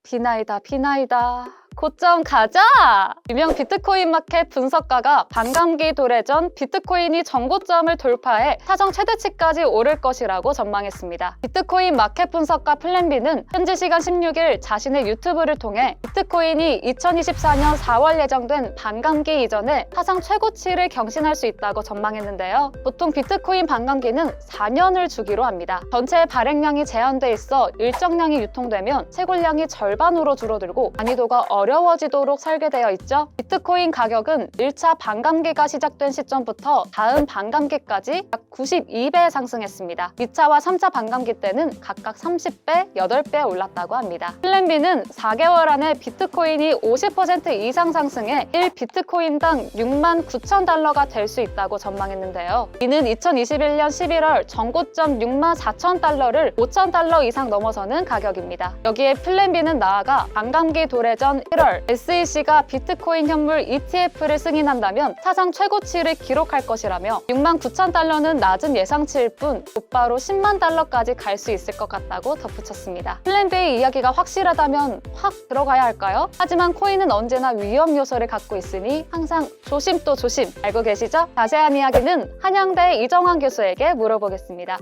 비나이다 비나이다. 고점 가자! 유명 비트코인 마켓 분석가가 반감기 도래 전 비트코인이 전고점을 돌파해 사정 최대치까지 오를 것이라고 전망했습니다. 비트코인 마켓 분석가 플랜비는 현지 시간 16일 자신의 유튜브를 통해 비트코인이 2024년 4월 예정된 반감기 이전에 사상 최고치를 경신할 수 있다고 전망했는데요. 보통 비트코인 반감기는 4년을 주기로 합니다. 전체 발행량이 제한돼 있어 일정량이 유통되면 채굴량이 절반으로 줄어들고 난이도가 어려워지도록 설계되어 있죠. 비트코인 가격은 1차 반감기가 시작된 시점부터 다음 반감기까지 약 92배 상승했습니다. 2차와 3차 반감기 때는 각각 30배, 8배 올랐다고 합니다. 플랜비는 4개월 안에 비트코인이 50% 이상 상승해 1비트코인당 6만 9천 달러가 될 수 있다고 전망했는데요. 이는 2021년 11월 전고점 6만 4천 달러를 5천 달러 이상 넘어서는 가격입니다. 여기에 플랜비는 나아가 반감기 도래 전 1월 SEC가 비트코인 현물 ETF를 승인한다면 사상 최고치를 기록할 것이라며 6만 9천 달러는 낮은 예상치일 뿐 곧바로 10만 달러까지 갈 수 있을 것 같다고 덧붙였습니다. 플랜비의 이야기가 확실하다면 확 들어가야 할까요? 하지만 코인은 언제나 위험 요소를 갖고 있으니 항상 조심 또 조심. 알고 계시죠? 자세한 이야기는 한양대 이정환 교수에게 물어보겠습니다.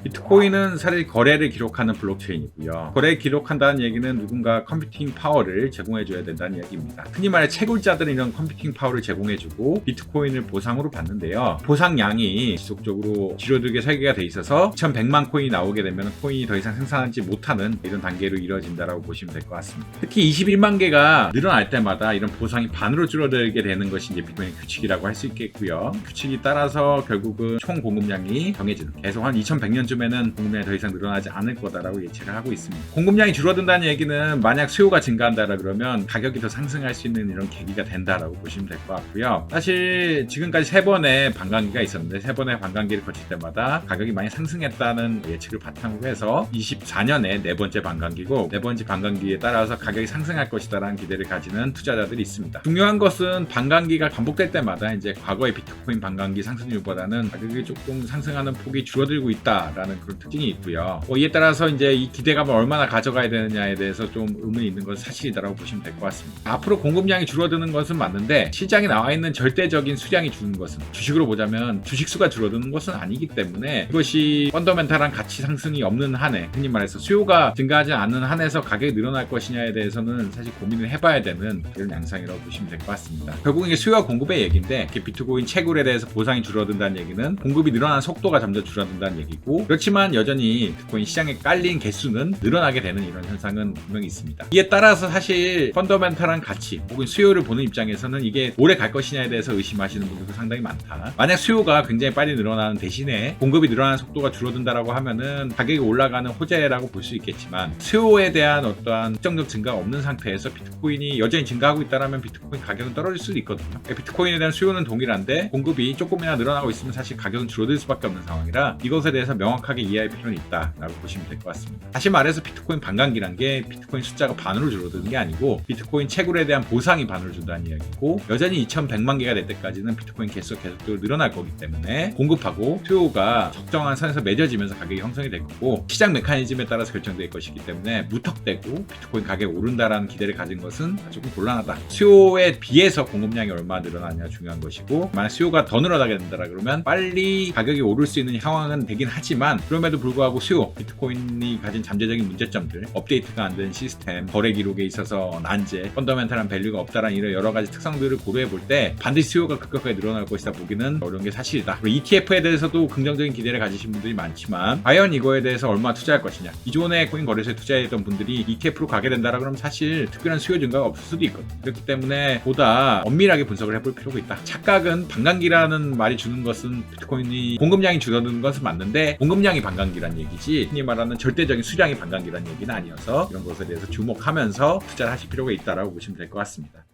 비트코인은 사실 거래를 기록하는 블록체인이고요. 거래를 기록한다는 얘기는 누군가 컴퓨팅 파워를 제공해줘야 된다는 얘기입니다. 흔히 말해 채굴자들은 이런 컴퓨팅 파워를 제공해주고 비트코인을 보상으로 받는데요. 보상량이 지속적으로 줄어들게 설계가 돼 있어서 2100만 코인이 나오게 되면 코인이 더 이상 생산하지 못하는 이런 단계로 이루어진다고 보시면 될 것 같습니다. 특히 21만 개가 늘어날 때마다 이런 보상이 반으로 줄어들게 되는 것이 이제 비트코인 규칙이라고 할 수 있겠고요. 규칙이 따라서 결국은 총 공급량이 정해지는, 계속 한 2100년쯤 에는 공급량이 더 이상 늘어나지 않을 거다라고 예측을 하고 있습니다. 공급량이 줄어든다는 얘기는 만약 수요가 증가한다라 그러면 가격이 더 상승할 수 있는 이런 계기가 된다라고 보시면 될 것 같고요. 사실 지금까지 3번의 반감기가 있었는데 3번의 반감기를 거칠 때마다 가격이 많이 상승했다는 예측을 바탕으로 해서 24년에 4번째 반감기고 4번째 반감기에 따라서 가격이 상승할 것이다라는 기대를 가지는 투자자들이 있습니다. 중요한 것은 반감기가 반복될 때마다 이제 과거의 비트코인 반감기 상승률보다는 가격이 조금 상승하는 폭이 줄어들고 있다라는 그런 특징이 있고요. 이에 따라서 이제 이 기대감을 얼마나 가져가야 되느냐에 대해서 좀 의문이 있는 것은 사실이다라고 보시면 될 것 같습니다. 앞으로 공급량이 줄어드는 것은 맞는데 시장에 나와 있는 절대적인 수량이 주는 것은, 주식으로 보자면 주식수가 줄어드는 것은 아니기 때문에 이것이 펀더멘탈한 가치 상승이 없는 한에, 흔히 말해서 수요가 증가하지 않는 한에서 가격이 늘어날 것이냐에 대해서는 사실 고민을 해봐야 되는 이런 양상이라고 보시면 될 것 같습니다. 결국 이게 수요와 공급의 얘기인데 비트코인 채굴에 대해서 보상이 줄어든다는 얘기는 공급이 늘어나는 속도가 점점 줄어든다는 얘기고, 그렇지만 여전히 비트코인 시장에 깔린 개수는 늘어나게 되는 이런 현상은 분명히 있습니다. 이에 따라서 사실 펀더멘탈한 가치 혹은 수요를 보는 입장에서는 이게 오래 갈 것이냐에 대해서 의심하시는 분들도 상당히 많다. 만약 수요가 굉장히 빨리 늘어나는 대신에 공급이 늘어나는 속도가 줄어든다라고 하면은 가격이 올라가는 호재라고 볼 수 있겠지만, 수요에 대한 어떠한 특정적 증가가 없는 상태에서 비트코인이 여전히 증가하고 있다면 비트코인 가격은 떨어질 수도 있거든요. 비트코인에 대한 수요는 동일한데 공급이 조금이나 늘어나고 있으면 사실 가격은 줄어들 수밖에 없는 상황이라 이것에 대해서 명확하게 이해할 필요는 있다라고 보시면 될 것 같습니다. 다시 말해서 비트코인 반감기란 게 비트코인 숫자가 반으로 줄어드는 게 아니고 비트코인 채굴에 대한 보상이 반으로 준다는 이야기고, 여전히 2100만 개가 될 때까지는 비트코인 개수가 계속적으로 늘어날 거기 때문에 공급하고 수요가 적정한 선에서 맺어지면서 가격이 형성이 될 거고, 시장 메커니즘에 따라서 결정될 것이기 때문에 무턱대고 비트코인 가격이 오른다라는 기대를 가진 것은 조금 곤란하다. 수요에 비해서 공급량이 얼마나 늘어나느냐 중요한 것이고, 만약 수요가 더 늘어나게 된다라 그러면 빨리 가격이 오를 수 있는 상황은 되긴 하지만, 그럼에도 불구하고 수요, 비트코인이 가진 잠재적인 문제점들, 업데이트가 안 된 시스템, 거래 기록에 있어서 난제, 펀더멘탈한 밸류가 없다라는 이런 여러 가지 특성들을 고려해 볼 때 반드시 수요가 급격하게 늘어날 것이다 보기는 어려운 게 사실이다. 그리고 ETF에 대해서도 긍정적인 기대를 가지신 분들이 많지만 과연 이거에 대해서 얼마 투자할 것이냐, 기존의 코인 거래소에 투자했던 분들이 ETF로 가게 된다라 그러면 사실 특별한 수요 증가가 없을 수도 있거든요. 그렇기 때문에 보다 엄밀하게 분석을 해볼 필요가 있다. 착각은 반감기라는 말이 주는 것은 비트코인이 공급량이 줄어드는 것은 맞는데 공급량이 반감기란 얘기지, 흔히 말하는 절대적인 수량이 반감기란 얘기는 아니어서 이런 것에 대해서 주목하면서 투자를 하실 필요가 있다라고 보시면 될 것 같습니다.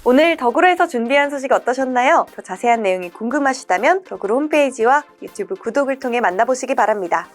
오늘 덕으로에서 준비한 소식 어떠셨나요? 더 자세한 내용이 궁금하시다면 덕으로 홈페이지와 유튜브 구독을 통해 만나보시기 바랍니다.